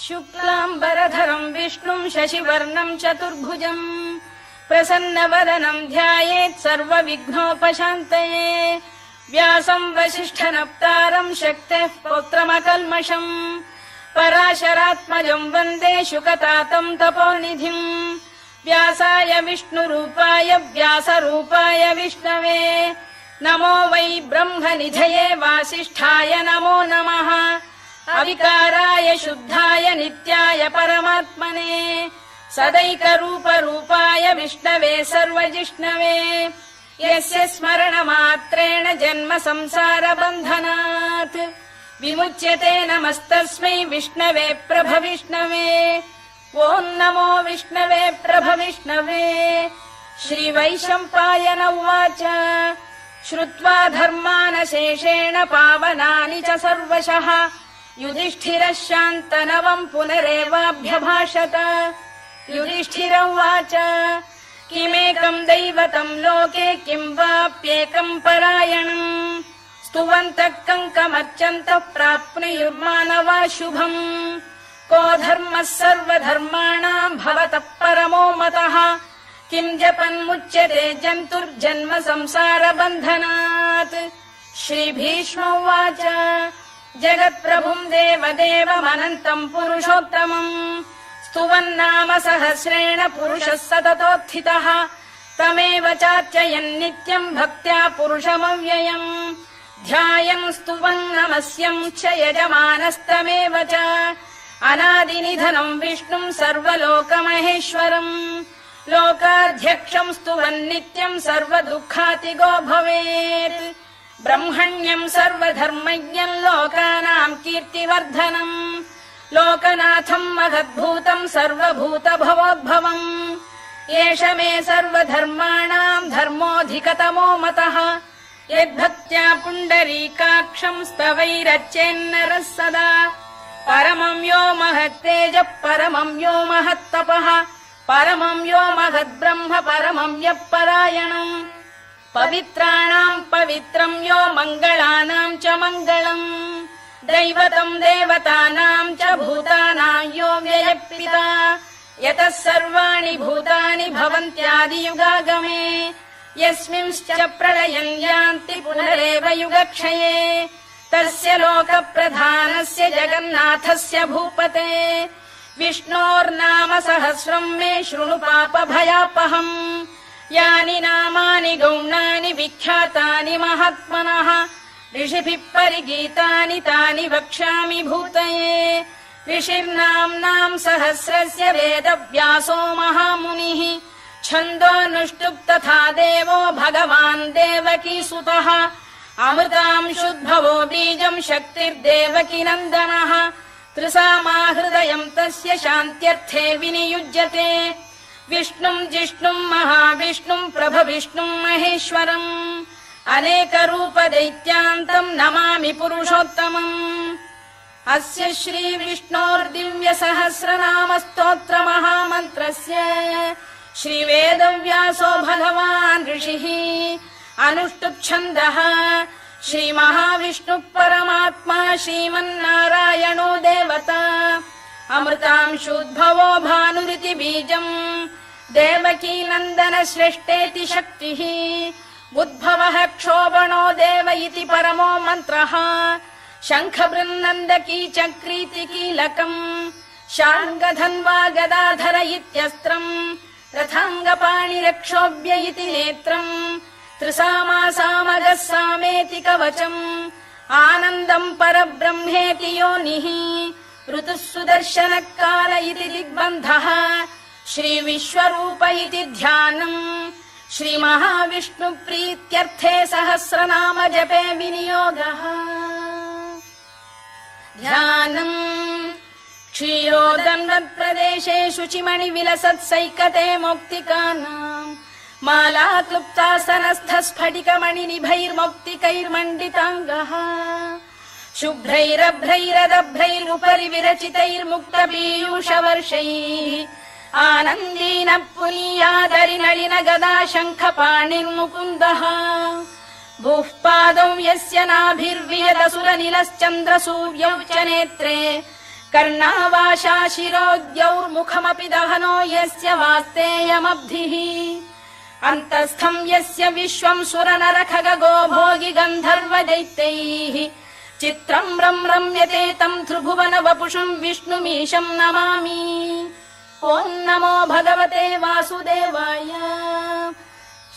शुक्लाम्बरधरम् विष्णुम् शशिवर्णम् चतुर्भुजम् प्रसन्नवदनम् ध्यायेत् सर्वविघ्नोपशान्तये व्यासम् वसिष्ठनप्तारम् शक्तेः पौत्रमकल्मषम् पराशरात्मजम् वन्दे शुकतातम् तपोनिधिम् व्यासाय विष्णुरूपाय व्यासरूपाय विष्णवे नमो वै ब्रह्मनिधये वासिष्ठाय नमो नमः अविकाराय शुद्धाय नित्याय परमात्मने सदैकरूपरूपाय विष्णवे सर्वजिष्णवे यस्य स्मरणमात्रेण जन्म संसारबन्धनात् विमुच्यते नमस्तस्मै विष्णवे प्रभविष्णवे ॐ नमो विष्णवे प्रभविष्णवे। श्रीवैशम्पायन उवाच श्रुत्वा धर्मानशेषेण पावनानि च सर्वशः युधिष्ठिरः शान्तनवम् पुनरेवाभ्यभाषत। युधिष्ठिर उवाच किमेकम् दैवतम् लोके किम् वाप्येकम् परायणम् स्तुवन्तः कङ्कमर्चन्तः प्राप्नुयुर्मानवा शुभम् को धर्मः सर्वधर्माणाम् भवतः परमो मतः किम् जपन्मुच्यते जन्तुर्जन्म संसारबन्धनात्। श्रीभीष्म उवाच जगत्प्रभुम् देवदेवमनन्तम् पुरुषोत्तमम् स्तुवन्नाम सहस्रेण पुरुषः सततोत्थितः तमेव चार्चयन्नित्यम् भक्त्या पुरुषमव्ययम् ध्यायन् स्तुवन् नमस्यम् च यजमानस्तमेव च अनादिनिधनम् विष्णुम् सर्वलोकमहेश्वरम् लोकाध्यक्षम् स्तुवन्नित्यम् सर्वदुःखातिगो भवेत् ब्रह्मण्यम् सर्वधर्मज्ञम् लोकानाम् कीर्तिवर्धनम् लोकनाथम् महद्भूतम् सर्वभूतभवोद्भवम् एष मे सर्वधर्माणाम् धर्मोऽधिकतमो मतः यद्भक्त्या पुण्डरीकाक्षम् स्तवैरच्चेन्नरः सदा परमम् यो महत्तेजः परमम् यो महत्तपः परमम् यो महद्ब्रह्म परमम् यः परायणम् पवित्राणाम् पवित्रम् यो मङ्गलानाम् च मङ्गलम् दैवतम् देवतानाम् च भूतानाम् यो व्ययपिता यतः सर्वाणि भूतानि भवन्त्यादियुगागमे यस्मिंश्च प्रलयम् यान्ति पुनरेव युगक्षये तस्य लोकप्रधानस्य जगन्नाथस्य भूपते विष्णोर्नाम सहस्रम् मे शृणु पापभयापहम् यानि नामानि गौणानि विख्यातानि महात्मनः ऋषिभिः परिगीतानि तानि वक्ष्यामि भूतये ऋषिर्नाम्नाम् सहस्रस्य वेदव्यासो महामुनिः छन्दोऽनुष्टुप् तथा देवो भगवान् देवकीसुतः अमृतांशुद्भवो बीजम् शक्तिर्देवकी नन्दनः त्रिसामाहृदयम् तस्य शान्त्यर्थे विनियुज्यते विष्णुम् जिष्णुम् महाविष्णुम् प्रभविष्णुम् महेश्वरम् अनेकरूपदैत्यान्तम् नमामि पुरुषोत्तमम् अस्य श्रीविष्णोर्दिव्यसहस्रनामस्तोत्रमहामन्त्रस्य श्रीवेदव्यासो भगवान् ऋषिः अनुष्टुप्छन्दः श्रीमहाविष्णुः परमात्मा श्रीमन्नारायणो देवता अमृतांशुद्भवो भानुरिति बीजम् देवकी नन्दन श्रेष्ठेति शक्तिः उद्भवः क्षोभणो देव इति परमो मन्त्रः शङ्खबृन्नन्दकी चक्रीति कीलकम् शार्ङ्गधन्वा गदाधर इत्यस्त्रम् रथाङ्गपाणिरक्षोभ्य इति नेत्रम् त्रिसामासामगः सामेति कवचम् आनन्दम् परब्रह्मेति योनिः ऋतुः सुदर्शनकाल इति दिग्बन्धः श्रीविश्वरूप इति ध्यानम् श्रीमहाविष्णुप्रीत्यर्थे सहस्रनाम जपे विनियोगः ध्यानम् क्षीरोदन्वत्प्रदेशे शुचिमणिविलसत्सैकते मौक्तिकानाम् माला क्लुप्तासनस्थ स्फटिकमणिनिभैर्मौक्तिकैर्मण्डिताङ्गः शुभ्रैरभ्रैरदभ्रैरुपरि विरचितैर्मुक्तपीयूषवर्षैः आनन्दीन पुनीयादरिनलिन गदा शङ्खपाणिर्मुकुन्दः भूः पादौ यस्य नाभिर्विहदसुरनिलश्चन्द्रसूर्यौ च नेत्रे कर्णावाशा शिरोद्यौर्मुखमपि दहनो यस्य वास्तेयमब्धिः अन्तस्थम् यस्य विश्वम् सुरनरखगो भोगि गन्धर्व दैत्यैः चित्रम् रम्यते तम् त्रिभुवन वपुषम् विष्णुमीशम् नमामि ॐ नमो भगवते वासुदेवाय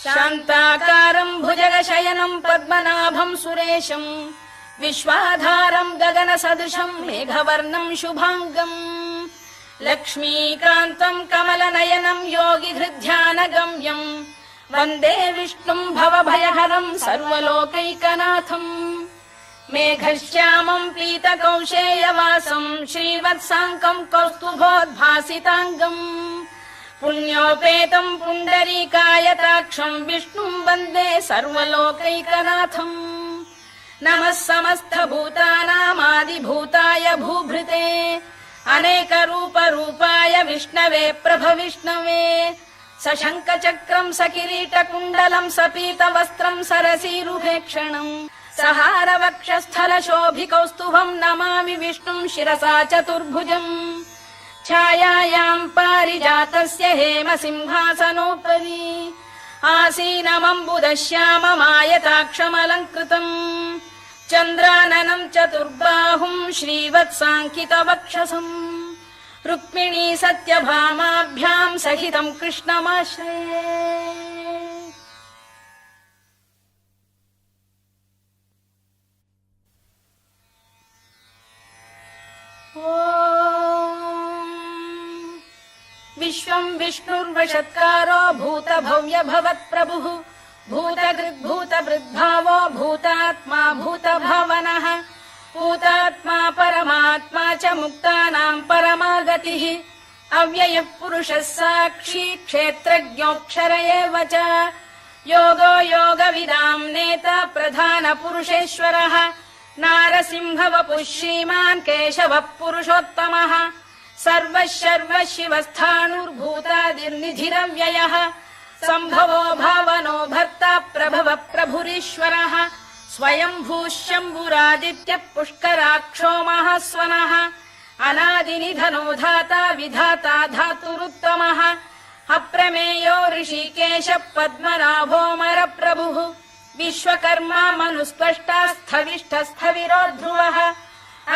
शान्ताकारम् भुजगशयनम् पद्मनाभम् सुरेशम् विश्वाधारम् गगनसदृशम् मेघवर्णम् शुभाङ्गम् लक्ष्मीकान्तम् कमलनयनम् योगिहृद्ध्यानगम्यम् वन्दे विष्णुम् भवभयहरम् सर्वलोकैकनाथम् मेघश्यामम् पीतकौशेयवासम् श्रीवत्साङ्कम् कौस्तुभोद्भासिताङ्गम् पुण्योपेतम् पुण्डरीकायताक्षम् विष्णुम् वन्दे सर्वलोकैकनाथम् नमः समस्तभूतानामादिभूताय भूभृते अनेकरूपरूपाय विष्णवे प्रभविष्णवे सशङ्खचक्रम् सकिरीटकुण्डलम् सपीतवस्त्रम् सरसीरुभेक्षणम् सहारवक्षस्थलशोभिकौस्तुभम् नमामि विष्णुम् शिरसा चतुर्भुजम् छायायाम् पारिजातस्य हेमसिंहासनोपरि आसीनमम्बुदश्याममायताक्षमलङ्कृतम् चन्द्राननम् चतुर्बाहुम् श्रीवत्साङ्कितवक्षसम् रुक्मिणी सत्यभामाभ्याम् सहितम् कृष्णमाश्रये विश्वम् विष्णुर्वषत्कारो भूतभव्य भवत्प्रभुः भूतकृद्भूतभृद्भावो भूतात्मा भूतभावनः भूतात्मा परमात्मा च मुक्तानाम् परमागतिः अव्ययः पुरुषः साक्षी क्षेत्रज्ञोऽक्षर एव च योगो योगविदाम् नेता प्रधानपुरुषेश्वरः नारसिंहवपुः श्रीमान् केशवः पुरुषोत्तमः सर्वः शर्वः शिवस्थाणुर्भूतादिर्निधिरव्ययः सम्भवो भावनो भर्ता प्रभवः प्रभुरीश्वरः स्वयम्भूः शम्भुरादित्यः पुष्कराक्षो महास्वनः अनादिनिधनो धाता विधाता धातुरुत्तमः अप्रमेयो ऋषिकेशः पद्मनाभोऽमरप्रभुः विश्वकर्मा मनुस्पष्टा स्थविष्ठस्थविरो ध्रुवः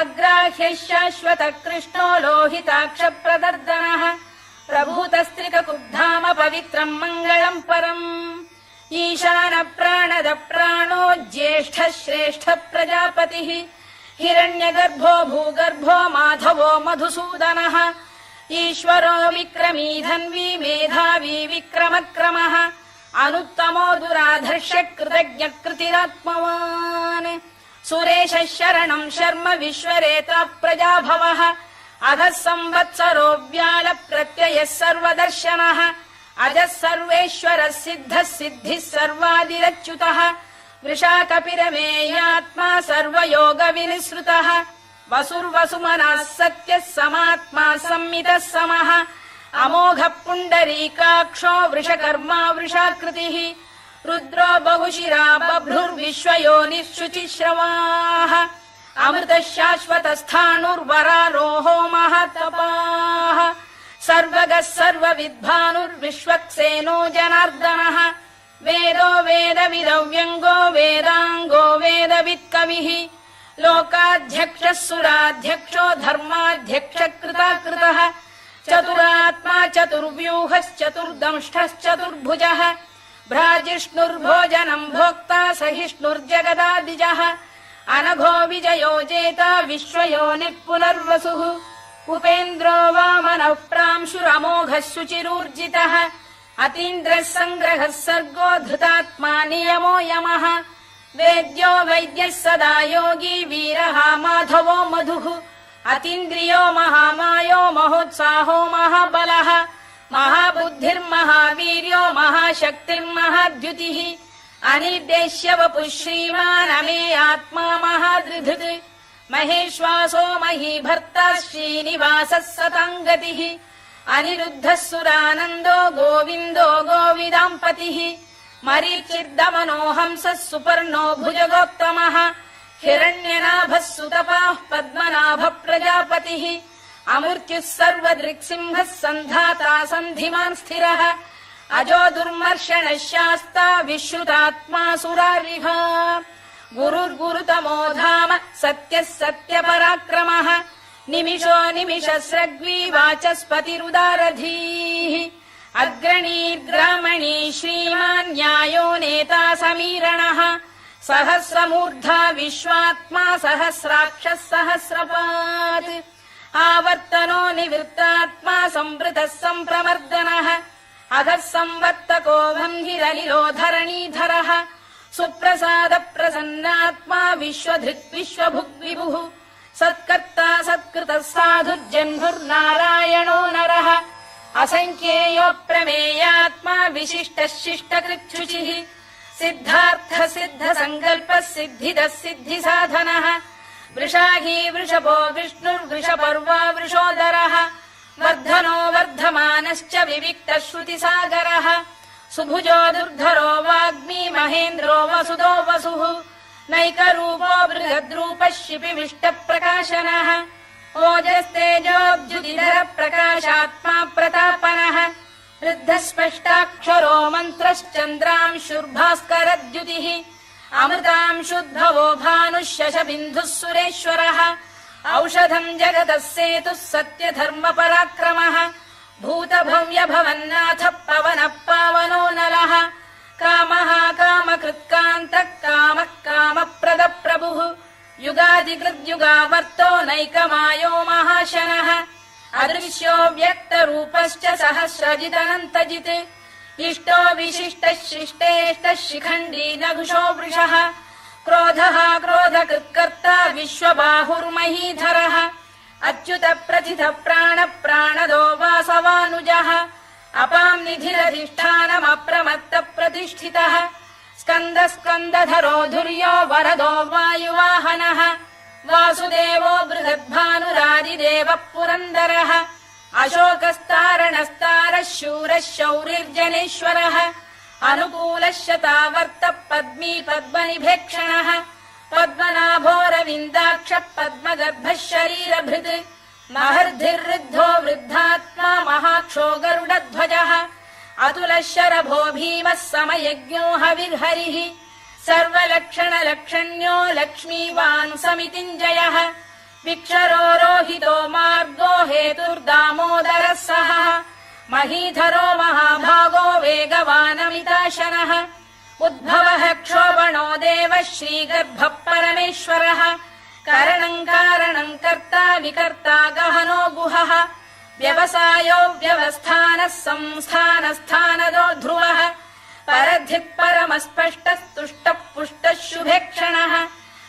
अग्राह्यः शाश्वतः कृष्णो लोहिताक्षप्रदर्दनः प्रभूतस्त्रिककुब्धाम पवित्रम् मङ्गलम् परम् ईशानप्राणद प्राणो ज्येष्ठः श्रेष्ठः प्रजापतिः हिरण्यगर्भो भूगर्भो माधवो मधुसूदनः ईश्वरो विक्रमी धन्वी मेधावी विक्रमक्रमः अनुत्तमो दुराधर्ष कृतज्ञ कृतिरात्मवान् सुरेशः शरणम् शर्म विश्वरेता प्रजाभवः अधः संवत्सरो व्याल प्रत्ययः सर्वदर्शनः अजः सर्वेश्वरः सिद्धः सिद्धिः सर्वादिरच्युतः वृषाकपिरमेयात्मा सर्वयोगविनिसृतः वसुर्वसुमनः सत्यः समात्मा संमितः समः अमोघः पुण्डरीकाक्षो वृषकर्मा वृषाकृतिः रुद्रो बहुशिरा बभ्रुर्विश्वयोनिः शुचिश्रवाः अमृतः शाश्वतस्थाणुर्वरारोहो महातपाः सर्वगः सर्वविद्भानुर्विश्वक्सेनो जनार्दनः वेदो वेदविदव्यङ्गो वेदाङ्गो वेदवित्कविः लोकाध्यक्षः सुराध्यक्षो धर्माध्यक्षः कृताकृतः चतुरात्मा चतुर्व्यूहश्चतुर्दंष्टश्चतुर्भुजः भ्राजिष्णुर्भोजनम् भोक्ता सहिष्णुर्जगदादिजः अनघो विजयो जेता विश्वयोनिः पुनर्वसुः उपेन्द्रो वामनः प्रांशुरमोघः शुचिरूर्जितः अतीन्द्रः सङ्ग्रहः सर्गो धृतात्मा नियमो यमः वेद्यो वैद्यः सदा योगी वीरः माधवो मधुः अतीन्द्रियो महामायो महोत्साहो महाबलः महाबुद्धिर्महावीर्यो महाशक्तिर्महाद्युतिः अनिर्देश्य वपुः श्रीमान् अमेयात्मा महादृधृत् महेश्वासो महीभर्ता श्रीनिवासः सताङ्गतिः अनिरुद्धः सुरानन्दो गोविन्दो गोविदाम्पतिः मरीचिर्दमनो हंसः सुपर्णो भुजगोत्तमः हिरण्यनाभः सुतपाः पद्मनाभः प्रजापतिः अमृत्युः सर्वदृक्सिंहः सन्धाता सन्धिमान् स्थिरः अजो दुर्मर्षणः शास्ता विश्रुतात्मा सुरारिः गुरुर्गुरुतमो धाम सत्यः सत्यपराक्रमः निमिषो निमिषस्रग्वी वाचस्पतिरुदारधीः अग्रणीर्ग्रामणी श्रीमान् न्यायो नेता समीरणः सहस्रमूर्धा विश्वात्मा सहस्राक्षः सहस्रपात् आवर्तनो निवृत्तात्मा संवृतः सम्प्रमर्दनः अधः संवर्तको भङ्गिरलिलो धरणीधरः सुप्रसाद प्रसन्नात्मा विश्वधृक् विश्वभुग्विभुः सत्कर्ता सत्कृतः साधुर्जह्नुर्नारायणो नरः असङ्ख्येयो प्रमेयात्मा विशिष्टः शिष्टकृच्छुचिः सिद्धार्थ सिद्ध संकल्पः सिद्धिदः सिद्धिसाधनः वृषाही वृषभो विष्णुर्वृषपर्वा वृषोदरः वर्धनो वर्धमानश्च विविक्तः श्रुतिसागरः सुभुजो दुर्धरो वाग्मी महेन्द्रो वसुदो वसुः नैकरूपो बृहद्रूपः शिपिविष्टप्रकाशनः ओजस्तेजोद्युतिधरः प्रकाशात्मा प्रतापनः वृद्धस्पष्टाक्षरो मन्त्रश्चन्द्रांशुर्भास्करद्युतिः अमृतांशुद्भवो भानुः शशबिन्दुः सुरेश्वरः औषधम् जगतः सेतुः सत्यधर्मपराक्रमः भूतभव्यभवन्नाथः पवनः पावनो नलः कामः कामकृत्कान्तः कामः कामप्रदप्रभुः युगादिकृद्युगावर्तो नैकमायो महाशनः अदृश्यो व्यक्तरूपश्च सहस्रजिदनन्तजित् इष्टो विशिष्टः शिष्टेष्टः शिखण्डी नघुषो वृषः क्रोधः क्रोधकृत्कर्ता विश्वबाहुर्महीधरः अच्युत प्रथित प्राण प्राणदो वासवानुजः अपां निधिरधिष्ठानमप्रमत्त प्रतिष्ठितः स्कन्द स्कन्दधरो धुर्यो वरदो वायुवाहनः वासुदेवो बृहद्भानुरादिदेवः पुरन्दरः अशोकस्तारणस्तारः शूरः शौरिर्जनेश्वरः अनुकूलः शतावर्तः पद्मी पद्मनिभेक्षणः पद्मनाभोरविन्दाक्षः पद्मगर्भः शरीरभृत् महर्धिर्वृद्धो वृद्धात्मा महाक्षो गरुडध्वजः अतुलः शरभो भीमः समयज्ञो हविर्हरिः सर्वलक्षणलक्षण्यो लक्ष्मीवान् समितिञ्जयः विक्षरो रोहितो मार्गो हेतुर्दामोदरः सः महीधरो महाभागो वेगवानमिताशनः उद्भवः क्षोभणो देवः श्रीगर्भः परमेश्वरः करणम् कारणम् कर्ता विकर्ता गहनो गुहः व्यवसायो व्यवस्थानः संस्थानस्थानदो ध्रुवः परधिक् परमस्पष्टस्तुष्टः पुष्टः शुभेक्षणः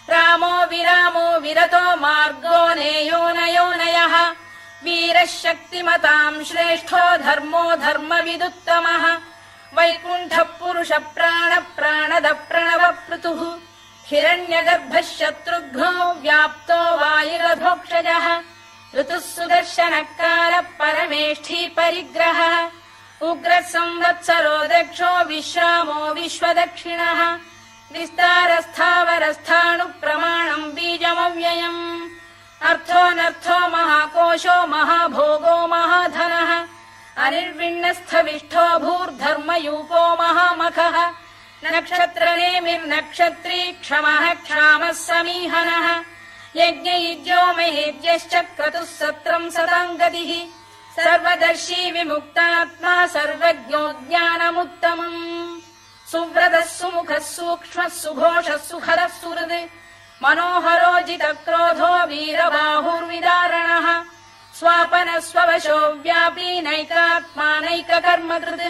रामो विरामो विरतो मार्गो नेयोनयोनयः वीरः शक्तिमताम् श्रेष्ठो धर्मो धर्मविदुत्तमः वैकुण्ठः पुरुष प्राण प्राणद प्रणव पृतुः हिरण्यगर्भः शत्रुघ्नो व्याप्तो वायुरधोक्षजः ऋतुः सुदर्शनः कालः परमेष्ठी परिग्रहः उग्रः संवत्सरो दक्षो विश्रामो विश्वदक्षिणः विस्तारस्थावरस्थाणुः प्रमाणम् बीजमव्ययम् अर्थोऽनर्थो महाकोशो महाभोगो महाधनः अनिर्विण्णस्थविष्ठो भूर्धर्मयूपो महामखः नक्षत्रनेमिर्नक्षत्री क्षमः क्षामः समीहनः यज्ञयुज्यो महेज्यश्च क्रतुः सत्रम् सताम् गतिः सर्वदर्शी विमुक्तात्मा सर्वज्ञो ज्ञानमुत्तमम् सुव्रतः सुमुखः सूक्ष्मः सुघोषः सुखदः सुहृद् मनोहरो जितक्रोधो वीरबाहुर्विदारणः स्वापनः स्ववशो व्यापी नैकात्मा नैककर्मकृत्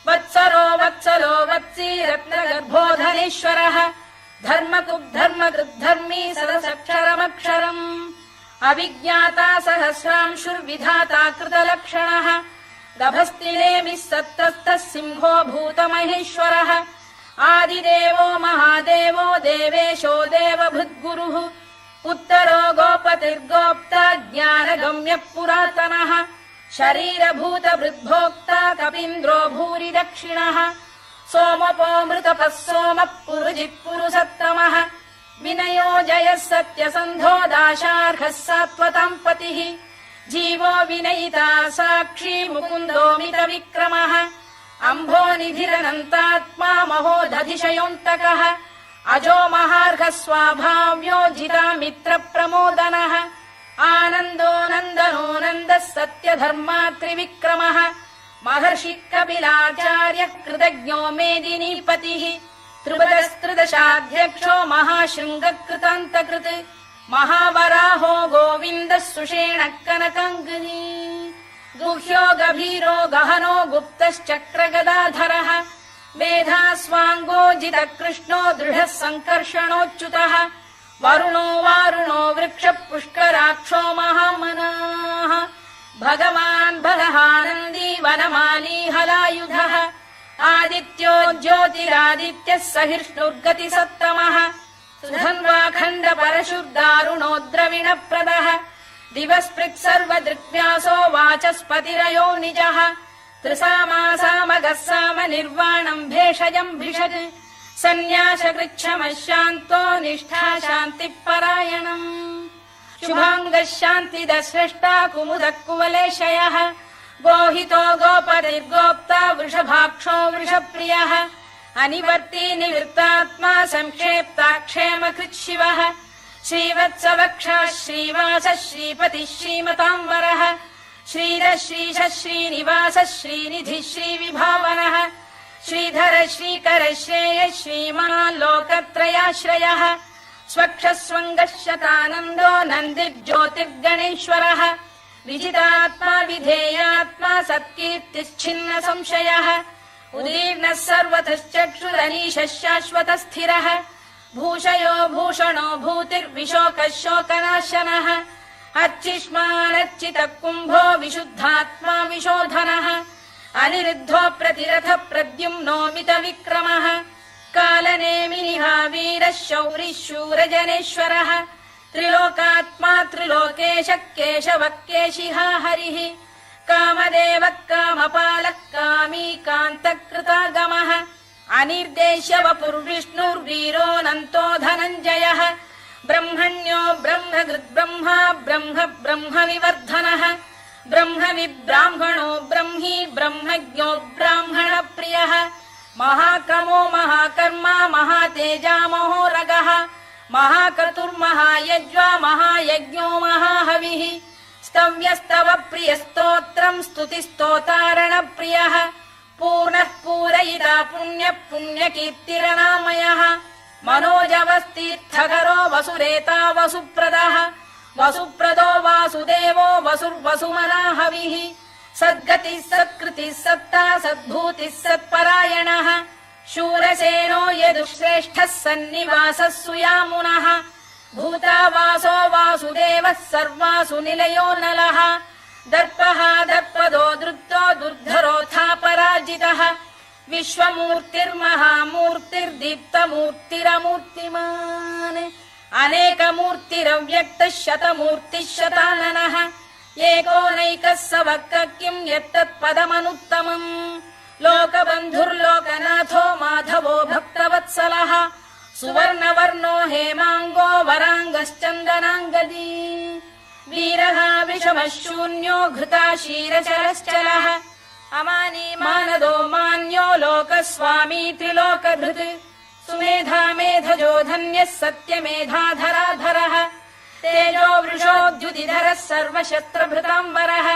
वत्सरो वत्सलो वत्सी रत्नगर्भोधनेश्वरः धर्मकृद्धर्मकृद्धर्मी सदसक्षरमक्षरम् अभिज्ञाता सहस्रांशुर्विधाता कृतलक्षणः गभस्तिनेमिः सत्तस्तः सिंहो भूतमहेश्वरः आदिदेवो महादेवो देवेशो देवभृद्गुरुः उत्तरो गोपतिर्गोप्ता ज्ञानगम्यः पुरातनः शरीरभूतभृद्भोक्ता कपीन्द्रो भूरि दक्षिणः सोमपो मृतपः सोमः पुरुजिः पुरुसत्तमः विनयो जयः सत्यसन्धो दाशार्हः सात्वतां पतिः जीवो विनयिता साक्षी मुकुन्दोमित विक्रमः अम्भो निधिरनन्तात्मा महोदधिशयोऽन्तकः अजो महार्घः स्वाभाव्यो जिता मित्र प्रमोदनः आनन्दो नन्दनो नन्दः सत्यधर्मा त्रिविक्रमः महर्षि कपिलाचार्यः कृतज्ञो मेदिनीपतिः त्रिपदस्त्रिदशाध्यक्षो महाशृङ्गकृतान्तकृत् महावराहो गोविन्दः सुषेणः कनकाङ्गनी गुह्यो गभीरो गहनो गुप्तश्चक्रगदाधरः मेधास्वाङ्गो जितकृष्णो दृढः सङ्कर्षणोच्युतः वरुणो वारुणो वृक्षः पुष्कराक्षो महामनाः भगवान् बलहानन्दी वनमाली हलायुधः आदित्यो ज्योतिरादित्यः सहिष्णुर्गतिसत्तमः सुधन्वाखण्ड परशुर्दारुणो द्रविणप्रदः दिवस्पृक् सर्वदृग्व्यासो वाचस्पतिरयो निजः त्रिसामासामगः साम निर्वाणम् भेषजम् भिषज सन्न्यासकृच्छमः शान्तो निष्ठा शान्तिपरायणम् शुभाङ्गः शान्तिदः स्रष्टा कुमुदः कुवलेशयः गोहितो गोपतिर्गोप्ता वृषभाक्षो वृषप्रियः अनिवर्ती निवृत्तात्मा संक्षेप्ता क्षेमकृत् शिवः श्रीवत्सवक्षः श्रीवासः श्रीपतिः श्रीमताम्बरः श्रीधः श्रीशः श्रीनिवासः श्रीनिधिः श्रीविभावनः श्रीधर श्रीकर श्रेयः श्रीमान् लोकत्रयाश्रयः स्वक्षः स्वङ्गः शतानन्दो नन्दिर्ज्योतिर्गणेश्वरः विजितात्मा विधेयात्मा सत्कीर्तिश्छिन्न संशयः उदीर्णः सर्वतश्चक्षुरनीशः शाश्वतः स्थिरः भूषयो भूषणो भूतिर्विशोकः शोकनाशनः अर्चिष्मानर्चितः कुम्भो विशुद्धात्मा विशोधनः अनिरुद्धो प्रतिरथ प्रद्युम्नोमित विक्रमः कालनेमिनिः वीरः शौरिः शूरजनेश्वरः त्रिलोकात्मा त्रिलोकेशः केशवः केशिहा हरिः कामदेवः कामपालः कामी कान्तकृतागमः अनिर्देश्य वपुर्विष्णुर्वीरोऽनन्तो धनञ्जयः ब्रह्मण्यो ब्रह्मकृद्ब्रह्मा ब्रह्म ब्रह्मविवर्धनः ब्रह्मविब्राह्मणो ब्रह्मी ब्रह्मज्ञो ब्राह्मणप्रियः महाक्रमो महाकर्मा महातेजा महोरगः महाक्रतुर्महायज्वा महायज्ञो महाहविः स्तव्यस्तव प्रियस्तोत्रम् स्तुतिस्तोतारणप्रियः पूर्णः पूरयिता पुण्यः पुण्यकीर्तिरनामयः मनोजवस्तीर्थकरो वसुरेता वसुप्रदः वसुप्रदो वासुदेवो वसुर्वसुमनाहविः सद्गतिः सत्कृतिः सत्ता सद्भूतिः सत्परायणः शूरसेनो यदुश्रेष्ठः सन्निवासः सुयामुनः भूतावासो वासुदेवः सर्वासु निलयो नलः दर्पः दर्पदो दृप्तो दुर्धरोऽथापराजितः विश्वमूर्तिर्महामूर्तिर्दीप्तमूर्तिरमूर्तिमान् अनेकमूर्तिरव्यक्तः शतमूर्तिः शताननः एकोनैकः स वक्तः किम् यत्तत्पदमनुत्तमम् लोकबन्धुर्लोकनाथो माधवो भक्तवत्सलः सुवर्णवर्णो हेमाङ्गो वराङ्गश्चन्दनाङ्गदी वीरः विषमः शून्यो घृता क्षीरचरश्चलः अमानी मानदो मान्यो लोकस्वामी त्रिलोकधृत् सुमेधा मेधजो धन्यः सत्यमेधाधराधरः तेजो वृषोद्युतिधरः सर्वशस्त्रभृताम्बरः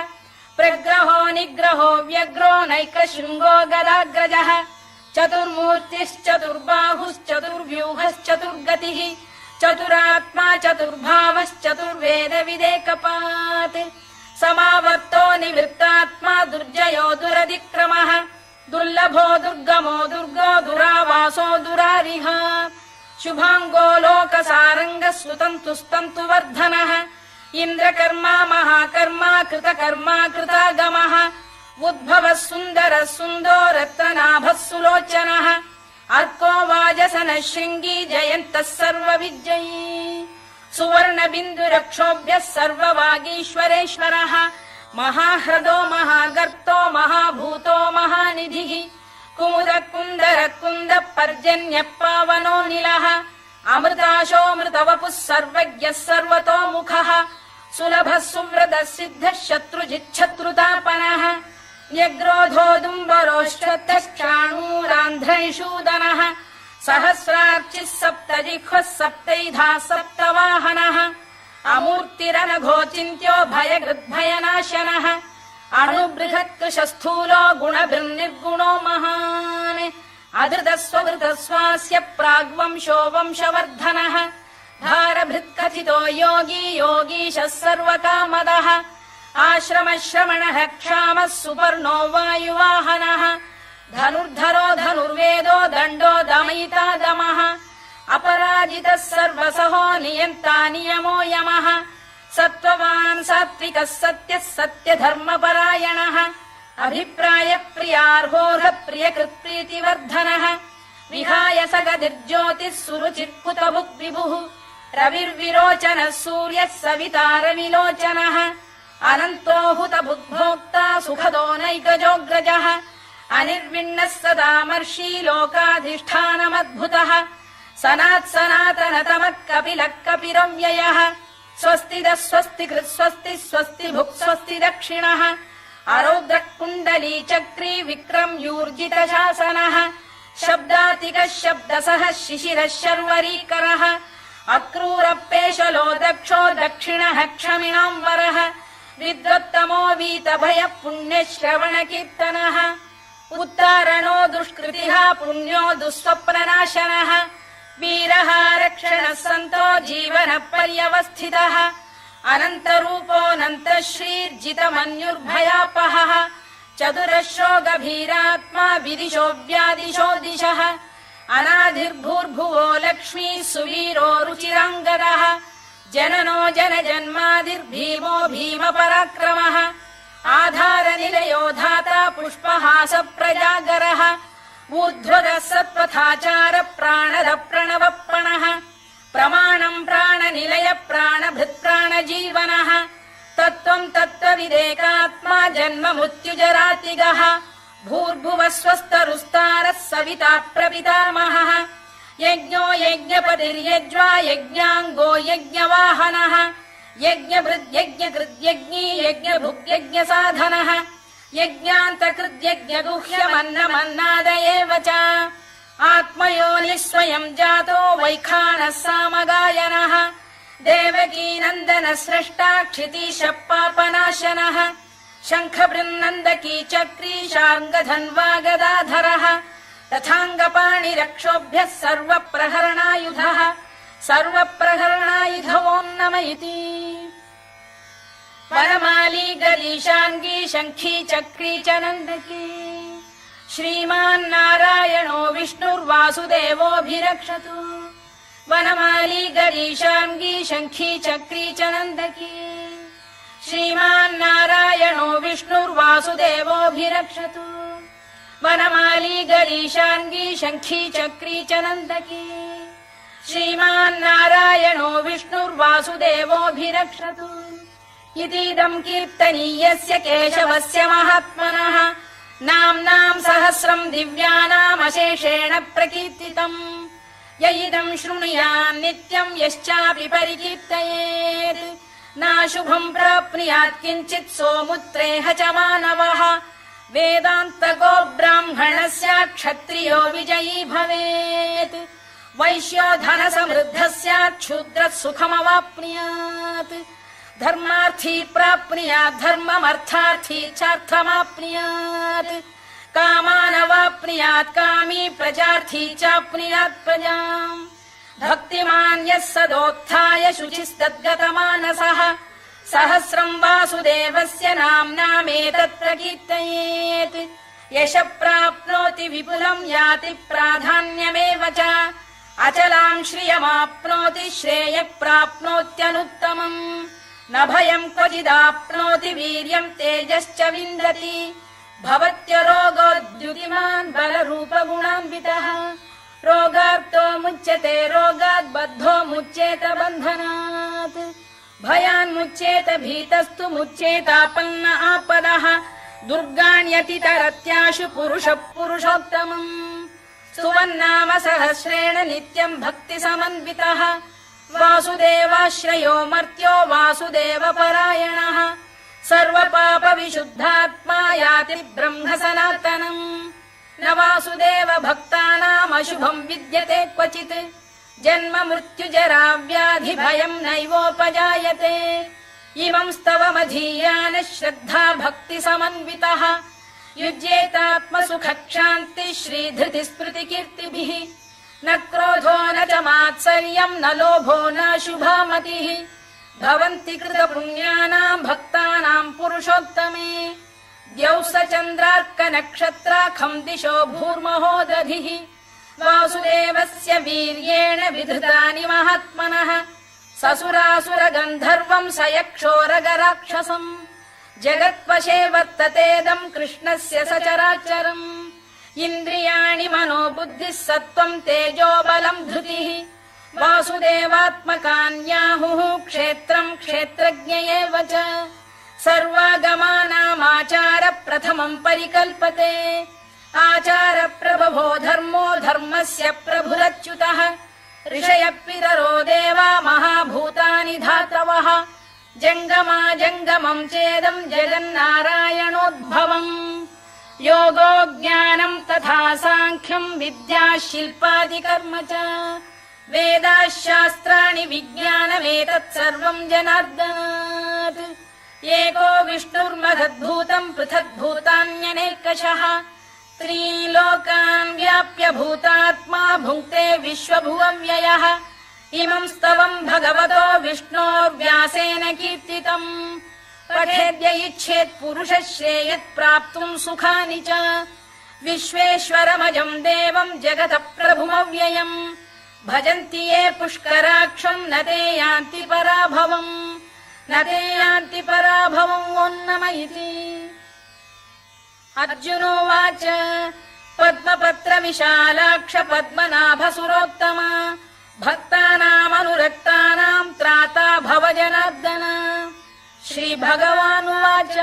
प्रग्रहो निग्रहो व्यग्रो नैकशृङ्गो गदाग्रजः चतुर्मूर्तिश्चतुर्बाहुश्चतुर्व्यूहश्चतुर्गतिः चतुरात्मा चतुर्भावश्चतुर्वेदविदेकपात् समावर्तो निवृत्तात्मा दुर्जयो दुरधिक्रमः दुर्लभो दुर्गमो दुर्गो दुरावासो दुरारिः शुभाङ्गो लोकसारङ्गः सुतन्तुस्तन्तुवर्धनः इन्द्रकर्मा महाकर्मा कृतकर्मा कृतागमः उद्भवः सुन्दरः सुन्दो रत्ननाभः सुलोचनः अर्को वाजसनः शृङ्गी जयन्तः सर्वविजयी सुवर्णबिन्दुरक्षोभ्यः सर्ववागीश्वरेश्वरः महाह्रदो महागर्तो महाभूतो महानिधिः कुमुद कुन्दर कुन्द पर्जन्यः पावनो निलः अमृताशोऽमृतवपुः सर्वज्ञः सर्वतोमुखः सुलभः सुव्रतः सिद्धः शत्रुजिच्छत्रुतापनः न्यग्रोधोदुम्बरोश्चतश्चाणूरान्ध्रैषूदनः सहस्रार्चिः सप्तजिह्वः सप्तैधाः सप्तवाहनः अमूर्तिरनघोचिन्त्यो भयकृद्भयनाशनः अणुबृहत्कृशस्थूलो गुणभिर्निर्गुणो महान् अधृतस्वधृतस्वास्य प्राग्वंशो वंशवर्धनः भारभृत्कथितो योगी योगीशः सर्वकामदः आश्रमश्रमणः क्षामः सुपर्णो वायुवाहनः धनुर्धरो धनुर्वेदो दण्डो दमयिता दमः अपराजितः सर्वसहो नियन्ता नियमो यमः सत्त्ववान् सात्विकः सत्यः सत्यधर्मपरायणः अभिप्रायप्रियार्होः प्रियकृत्प्रीतिवर्धनः विहाय सगतिर्ज्योतिः सुरुचिर्कुतभुक् विभुः रविर्विरोचनः सूर्यः सवितारविलोचनः अनन्तो हुतभुग्भोक्ता सुखदो नैकजोऽग्रजः अनिर्विण्णः सदामर्षी लोकाधिष्ठानमद्भुतः सनात्सनातनतमः कपिलः कपिरव्ययः स्वस्तिदः स्वस्तिकृत् स्वस्ति स्वस्ति भुक् स्वस्ति दक्षिणः आरौद्रः कुण्डली चक्री विक्रम्यूर्जितशासनः शब्दातिकः शब्दसः शिशिरः शर्वरीकरः अक्रूरपेशलो दक्षो दक्षिणः क्षमिणाम्बरः विद्वत्तमो वीतभयः पुण्यश्रवणकीर्तनः उत्तारणो दुष्कृतिः पुण्यो दुःस्वप्ननाशनः वीरः रक्षणः सन्तो जीवनः पर्यवस्थितः अनन्तरूपोऽनन्तश्रीर्जितमन्युर्भयापहः चतुरश्रो गभीरात्मा विदिशो व्यादिशो दिशः अनाधिर्भूर्भुवो लक्ष्मी सुवीरो रुचिराङ्गदः जननो जनजन्मादिर्भीमो भीमपराक्रमः आधारनिलयो धाता पुष्पहास प्रजागरः ऊर्ध्वगः सत्पथाचार प्राणद प्रणवप्रणः प्रमाणम् प्राणनिलय प्राणभृत्प्राणजीवनः तत्त्वम् तत्त्वविदेकात्मा जन्म मृत्युजरातिगः भूर्भुवः स्वस्तरुस्तारः सविता प्रपितामहः यज्ञो यज्ञपतिर्यज्वा यज्ञाङ्गो यज्ञवाहनः यज्ञभृद्यज्ञकृद्यज्ञी यज्ञभुग्यज्ञसाधनः यज्ञान्तकृद्यज्ञगुह्यमन्नमन्नाद एव च आत्मयोनिः स्वयम् जातो वैखानः सामगायनः देवकीनन्दनः स्रष्टा क्षितीशः पापनाशनः शङ्खबृन्नन्दकी चक्री शार्ङ्गधन्वा गदाधरः तथाङ्गपाणिरक्षोभ्यः सर्वप्रहरणायुधः सर्वप्रहरणायुधवो नम इति वनमाली गरीशाङ्गी शङ्खी चक्री च नन्दकी श्रीमान्नारायणो विष्णुर्वासुदेवोऽभिरक्षतु वनमाली गरीशाङ्गी शङ्खी चक्री च नन्दकी श्रीमान्नारायणो विष्णुर्वासुदेवोऽभिरक्षतु वनमाली गरीशाङ्गी शङ्खी चक्री च नन्दकी श्रीमान्नारायणो विष्णुर्वासुदेवोऽभिरक्षतु इतीदम् कीर्तनीयस्य केशवस्य महात्मनः नाम्नाम् सहस्रम् दिव्यानामशेषेण प्रकीर्तितम् य इदम् शृणुयान् नित्यम् यश्चापि परिकीर्तयेत् नाशुभम् प्राप्नुयात् किञ्चित् सोमुत्रेह च मानवः वेदान्तको ब्राह्मणस्य क्षत्रियो विजयी भवेत् वैश्यो धनसमृद्धः स्यात् क्षुद्रः सुखमवाप्नुयात् धर्मार्थी प्राप्नुयात् धर्ममर्थार्थी चार्थमाप्नुयात् कामानवाप्नुयात् कामी प्रजार्थी चाप्नुयात् प्रजाम् भक्तिमान् यः सदोत्थाय शुचिस्तद्गतमानसः सहस्रम् वासुदेवस्य नाम्नामेतत् प्रकीर्तयेत् यशः प्राप्नोति विपुलम् याति प्राधान्यमेव च अचलाम् श्रियमाप्नोति श्रेयः प्राप्नोत्यनुत्तमम् न भयम् क्वचिदाप्नोति वीर्यम् तेजश्च विन्दति भवत्यरोगोद्युतिमान् बलरूपगुणान्वितः रोगार्तो मुच्यते रोगात् बद्धो मुच्येत बन्धनात् भयान्मुच्येत भीतस्तु मुच्येतापन्न आपदः दुर्गाण्यतितरत्याशु पुरुषः पुरुषोत्तमम् स्तुवन्नाम सहस्रेण नित्यम् भक्तिसमन्वितः वासुदेवाश्रयो मर्त्यो वासुदेवपरायणः सर्वपापविशुद्धात्मा याति ब्रह्म सनातनम् न वासुदेव भक्तानामशुभम् विद्यते क्वचित् जन्म मृत्युजरा व्याधि भयम् नैवोपजायते इमम् स्तवमधीयानः श्रद्धा भक्तिसमन्वितः युज्येतात्मसुखक्षान्ति श्रीधृतिस्मृतिकीर्तिभिः न क्रोधो न च मात्सर्यम् न लोभो न शुभा मतिः भवन्ति कृतपुण्यानाम् भक्तानाम् पुरुषोत्तमे द्यौः स चन्द्रार्कनक्षत्राखम् दिशो भूर्महो दधिः वासुदेवस्य वीर्येण विधृतानि महात्मनः ससुरासुरगन्धर्वम् स यक्षोरगराक्षसम् जगत्वशे वर्ततेदम् कृष्णस्य सचराचरम् इन्द्रियाणि मनो बुद्धिः सत्त्वम् तेजो बलम् धृतिः वासुदेवात्मकान्याहुः क्षेत्रम् क्षेत्रज्ञ एव च सर्वागमानामाचार प्रथमम् परिकल्पते आचार प्रभवो धर्मो धर्मस्य प्रभुरच्युतः ऋषयः पितरो देवा महाभूतानि धातवः जङ्गमा जङ्गमम् चेदम् जगन्नारायणोद्भवम् योगो ज्ञानम् तथा साङ्ख्यम् विद्या शिल्पादिकर्म च वेदाः शास्त्राणि विज्ञानमेतत् सर्वम् जनार्दनात् एको विष्णुर्महद्भूतम् पृथग्भूतान्यनेकशः त्रीन् लोकान् व्याप्य भूतात्मा भुङ्क्ते विश्वभुवव्ययः इमम् स्तवम् भगवतो विष्णोर्व्यासेन कीर्तितम् पठेद्य इच्छेत् पुरुषः श्रेयत् प्राप्तुम् सुखानि च विश्वेश्वरमजम् देवम् जगतः प्रभुमव्ययम् भजन्ति ये पुष्कराक्षम् न ते यान्ति पराभवम् न ते यान्ति पराभवम् ओन्नम इति अर्जुनोवाच पद्मपत्र विशालाक्ष पद्मनाभसुरोत्तमा भक्तानामनुरक्तानाम् त्राता भव जनार्दन श्रीभगवानुवाच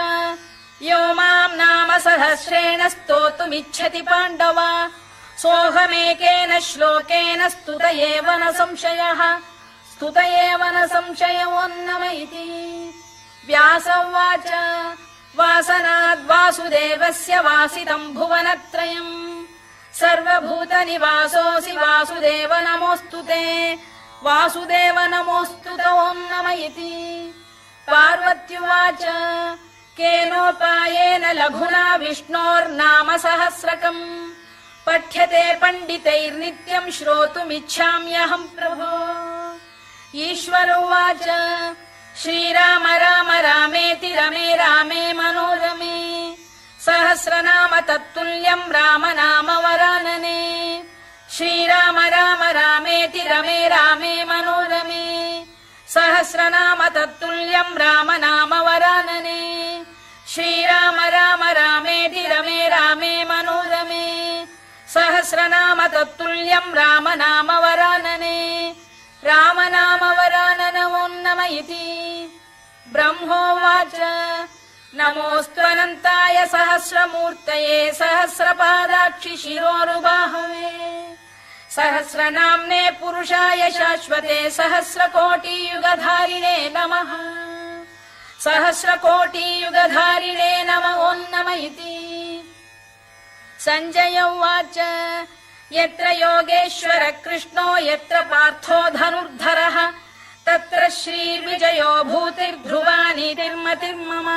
यो माम् नाम सहस्रेण स्तोतुमिच्छति पाण्डव सोऽहमेकेन श्लोकेन स्तुत एव न संशयः स्तुत एव न संशयोन्नम इति व्यास उवाच वासनाद्वासुदेवस्य वासितम् भुवनत्रयम् सर्वभूतनिवासोऽसि वासुदेव नमोऽस्तु ते वासुदेव नमोऽस्तु ते ओम् नम इति पार्वत्युवाच केनोपायेन लघुना विष्णोर्नाम सहस्रकम् पठ्यते पण्डितैर्नित्यम् श्रोतुमिच्छाम्यहम् प्रभो ईश्वर उवाच श्रीराम राम रामेति रमे रामे मनोरमे सहस्रनाम तत्तुल्यम् राम नाम वरानने श्रीराम राम रामेति रमे रामे मनोरमे सहस्रनाम तत्तुल्यम् राम नाम वरानने श्रीराम राम रामेति रमे रामे मनोरमे सहस्रनाम तत्तुल्यम् राम नाम वरानने राम नाम वरानन ओन्नम इति ब्रह्मोवाच नमोऽस्त्वनन्ताय सहस्रमूर्तये सहस्रपादाक्षि शिरोरुबाहवे सहस्रनाम्ने पुरुषाय शाश्वते सहस्रकोटियुगधारिणे नमः सहस्रकोटियुगधारिणे नम ओन्नम इति सञ्जय उवाच यत्र योगेश्वर कृष्णो यत्र पार्थो धनुर्धरः तत्र श्रीर्विजयो भूतिर्ध्रुवानीतिर्मतिर्मम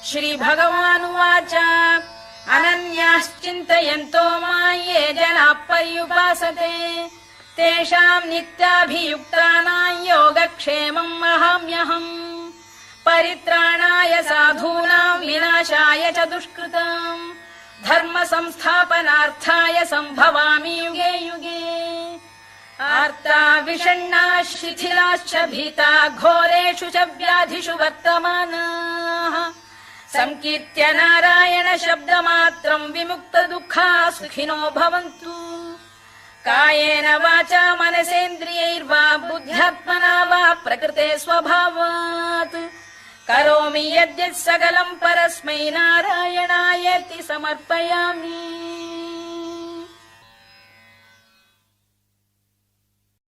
श्रीभगवानुवाच अनन्याश्चिन्तयन्तो मां ये जनाः पर्युपासते तेषाम् नित्याभियुक्तानां योगक्षेमम् वहाम्यहम् परित्राणाय साधूनां विनाशाय च दुष्कृताम् धर्म संस्थापनार्थाय सम्भवामि युगे युगे आर्ता विषण्णाः शिथिलाश्च भीता घोरेषु च व्याधिषु वर्तमानाः संकीर्त्य नारायण शब्दमात्रम् विमुक्त दुःखाः सुखिनो भवन्तु कायेन वाचा मनसेन्द्रियैर्वा बुद्ध्यात्मना वा प्रकृते स्वभावात् करोमि यद्यत् सकलम् परस्मै नारायणायेति समर्पयामि।